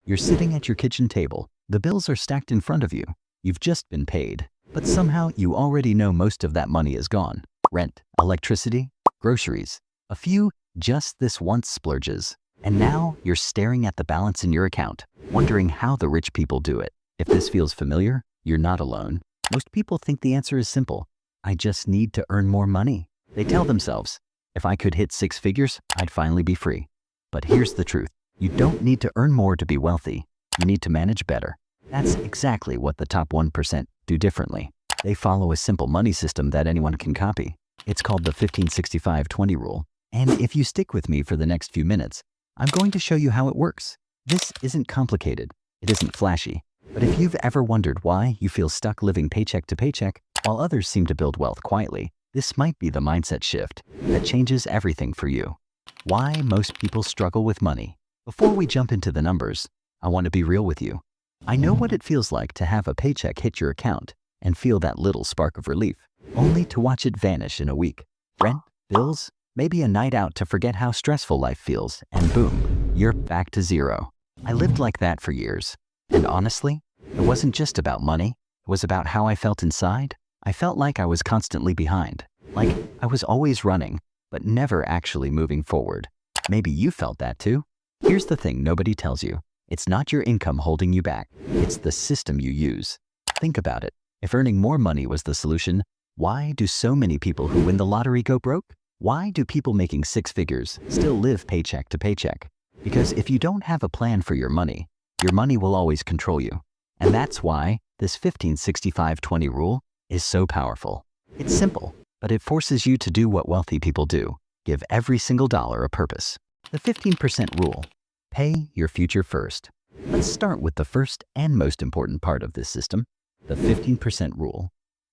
You're sitting at your kitchen table. The bills are stacked in front of you. You've just been paid, but somehow you already know most of that money is gone. Rent, electricity, groceries, a few just this once splurges. And now you're staring at the balance in your account, wondering how the rich people do it. If this feels familiar, you're not alone. Most people think the answer is simple. I just need to earn more money. They tell themselves, if I could hit 6 figures, I'd finally be free. But here's the truth. You don't need to earn more to be wealthy. You need to manage better. That's exactly what the top 1% do differently. They follow a simple money system that anyone can copy. It's called the 15-65-20 rule. And if you stick with me for the next few minutes, I'm going to show you how it works. This isn't complicated. It isn't flashy. But if you've ever wondered why you feel stuck living paycheck to paycheck while others seem to build wealth quietly, this might be the mindset shift that changes everything for you. Why most people struggle with money. Before we jump into the numbers, I want to be real with you. I know what it feels like to have a paycheck hit your account and feel that little spark of relief, only to watch it vanish in a week. Rent, bills, maybe a night out to forget how stressful life feels, and boom, you're back to zero. I lived like that for years. And honestly, it wasn't just about money. It was about how I felt inside. I felt like I was constantly behind, like I was always running, but never actually moving forward. Maybe you felt that too. Here's the thing nobody tells you. It's not your income holding you back. It's the system you use. Think about it. If earning more money was the solution, why do so many people who win the lottery go broke? Why do people making 6 figures still live paycheck to paycheck? Because if you don't have a plan for your money will always control you. And that's why this 15-65-20 rule is so powerful. It's simple, but it forces you to do what wealthy people do. Give every single dollar a purpose. The 15% rule. Pay your future first. Let's start with the first and most important part of this system, the 15% rule.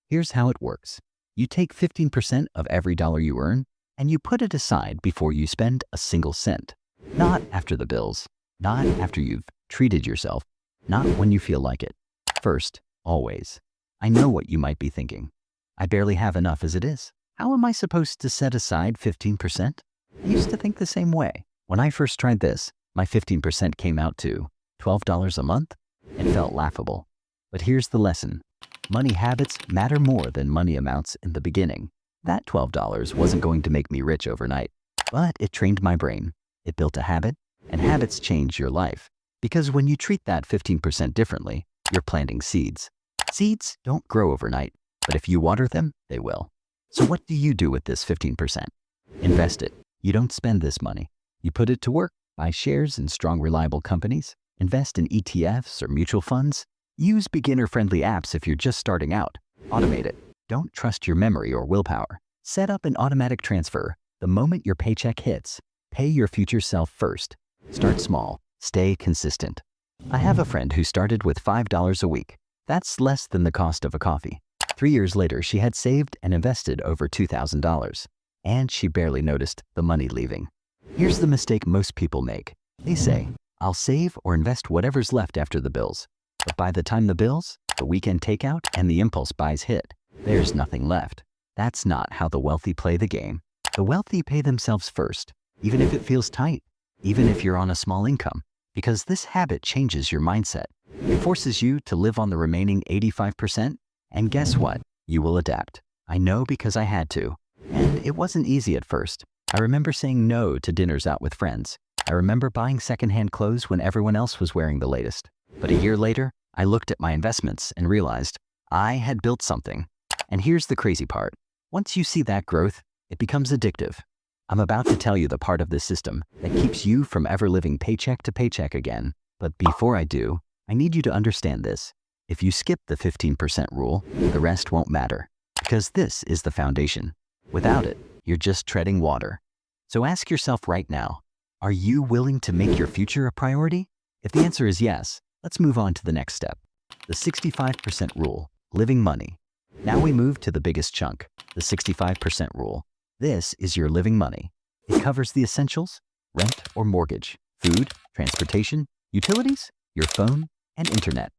Here's how it works. You take 15% of every dollar you earn and you put it aside before you spend a single cent. Not after the bills, not after you've treated yourself, not when you feel like it. First, always. I know what you might be thinking. I barely have enough as it is. How am I supposed to set aside 15%? I used to think the same way. When I first tried this, my 15% came out to $12 a month. It felt laughable. But here's the lesson. Money habits matter more than money amounts in the beginning. That $12 wasn't going to make me rich overnight, but it trained my brain. It built a habit, and habits change your life. Because when you treat that 15% differently, you're planting seeds. Seeds don't grow overnight, but if you water them, they will. So what do you do with this 15%? Invest it. You don't spend this money. You put it to work. Buy shares in strong, reliable companies. Invest in ETFs or mutual funds. Use beginner-friendly apps if you're just starting out. Automate it. Don't trust your memory or willpower. Set up an automatic transfer. The moment your paycheck hits, pay your future self first. Start small. Stay consistent. I have a friend who started with $5 a week. That's less than the cost of a coffee. 3 years later, she had saved and invested over $2,000. And she barely noticed the money leaving. Here's the mistake most people make. They say, I'll save or invest whatever's left after the bills. But by the time the bills, the weekend takeout, and the impulse buys hit, there's nothing left. That's not how the wealthy play the game. The wealthy pay themselves first, even if it feels tight, even if you're on a small income. Because this habit changes your mindset. It forces you to live on the remaining 85%, and guess what? You will adapt. I know because I had to. And it wasn't easy at first. I remember saying no to dinners out with friends. I remember buying secondhand clothes when everyone else was wearing the latest. But a year later, I looked at my investments and realized I had built something. And here's the crazy part. Once you see that growth, it becomes addictive. I'm about to tell you the part of this system that keeps you from ever living paycheck to paycheck again. But before I do, I need you to understand this. If you skip the 15% rule, the rest won't matter. Because this is the foundation. Without it, you're just treading water. So ask yourself right now, are you willing to make your future a priority? If the answer is yes, let's move on to the next step. The 65% rule, living money. Now we move to the biggest chunk, the 65% rule. This is your living money. It covers the essentials, rent or mortgage, food, transportation, utilities, your phone, and internet.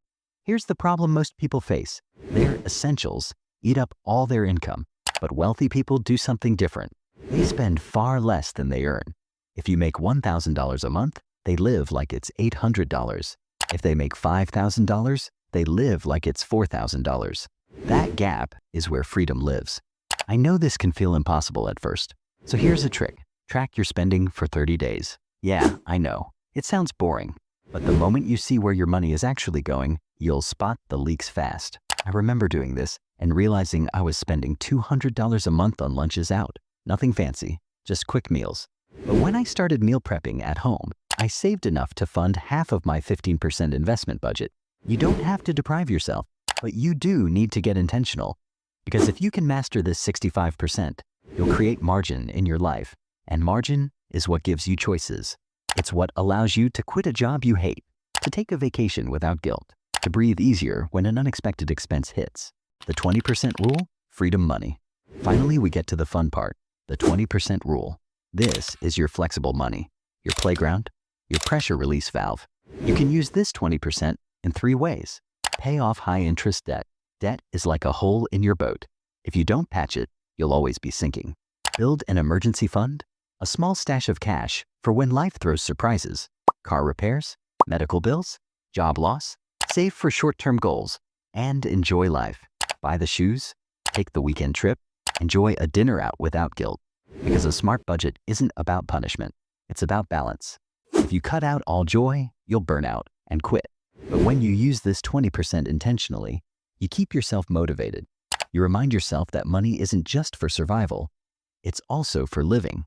Here's the problem most people face. Their essentials eat up all their income, but wealthy people do something different. They spend far less than they earn. If you make $1,000 a month, they they live like it's $800. If they make $5,000, they live like it's $4,000. That gap is where freedom lives. I know this can feel impossible at first. So here's a trick. Track your spending for 30 days. Yeah, I know. It sounds boring. But the moment you see where your money is actually going, you'll spot the leaks fast. I remember doing this and realizing I was spending $200 a month on lunches out. Nothing fancy, just quick meals. But when I started meal prepping at home, I saved enough to fund half of my 15% investment budget. You don't have to deprive yourself, but you do need to get intentional. Because if you can master this 65%, you'll create margin in your life. And margin is what gives you choices. It's what allows you to quit a job you hate, to take a vacation without guilt, to breathe easier when an unexpected expense hits. The 20% rule, freedom money. Finally, we get to the fun part, the 20% rule. This is your flexible money, your playground, your pressure release valve. You can use this 20% in 3 ways. Pay off high-interest debt. Debt is like a hole in your boat. If you don't patch it, you'll always be sinking. Build an emergency fund, a small stash of cash for when life throws surprises. Car repairs, medical bills, job loss. Save for short-term goals and enjoy life. Buy the shoes, take the weekend trip, enjoy a dinner out without guilt. Because a smart budget isn't about punishment, it's about balance. If you cut out all joy, you'll burn out and quit. But when you use this 20% intentionally, you keep yourself motivated. You remind yourself that money isn't just for survival, it's also for living.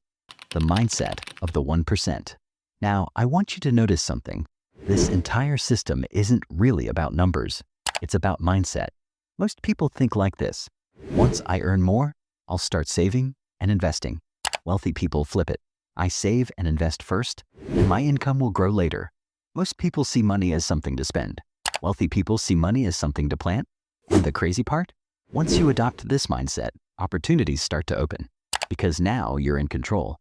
The mindset of the 1%. Now, I want you to notice something. This entire system isn't really about numbers. It's about mindset. Most people think like this. Once I earn more, I'll start saving and investing. Wealthy people flip it. I save and invest first, and my income will grow later. Most people see money as something to spend. Wealthy people see money as something to plant. And the crazy part? Once you adopt this mindset, opportunities start to open. Because now you're in control.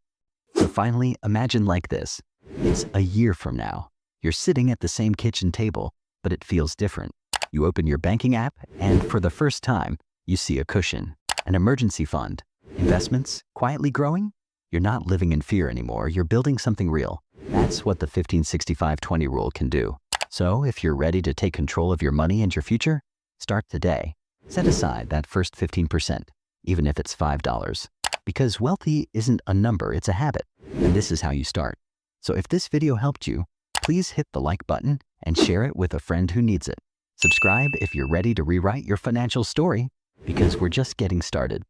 So finally, imagine like this. It's a year from now. You're sitting at the same kitchen table, but it feels different. You open your banking app, and for the first time, you see a cushion, an emergency fund, investments quietly growing. You're not living in fear anymore. You're building something real. That's what the 15-65-20 rule can do. So if you're ready to take control of your money and your future, start today. Set aside that first 15%, even if it's $5. Because wealthy isn't a number, it's a habit. And this is how you start. So if this video helped you, please hit the like button and share it with a friend who needs it. Subscribe if you're ready to rewrite your financial story, because we're just getting started.